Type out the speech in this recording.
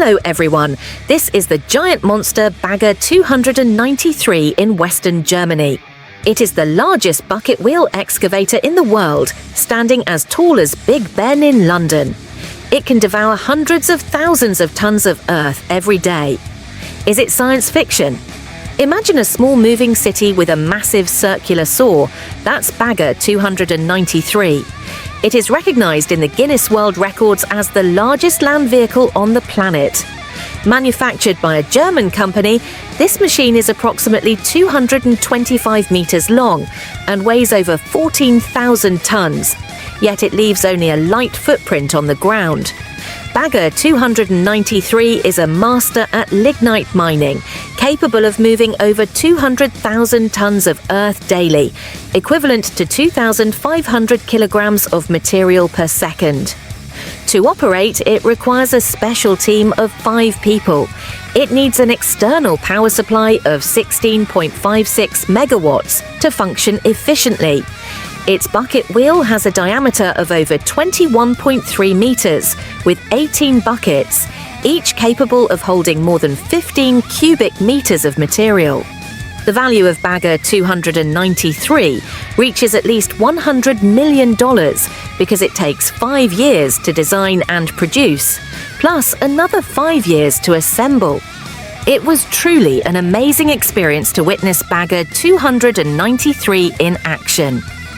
Hello everyone, this is the giant monster Bagger 293 in Western Germany. It is the largest bucket wheel excavator in the world, standing as tall as Big Ben in London. It can devour hundreds of thousands of tons of earth every day. Is it science fiction? Imagine a small moving city with a massive circular saw. That's Bagger 293. It is recognized in the Guinness World Records as the largest land vehicle on the planet. Manufactured by a German company, this machine is approximately 225 meters long and weighs over 14,000 tons. Yet it leaves only a light footprint on the ground. Bagger 293 is a master at lignite mining, capable of moving over 200,000 tons of earth daily, equivalent to 2,500 kilograms of material per second. To operate, it requires a special team of 5 people. It needs an external power supply of 16.56 megawatts to function efficiently. Its bucket wheel has a diameter of over 21.3 meters, with 18 buckets, each capable of holding more than 15 cubic meters of material. The value of Bagger 293 reaches at least $100 million because it takes 5 years to design and produce, plus another 5 years to assemble. It was truly an amazing experience to witness Bagger 293 in action.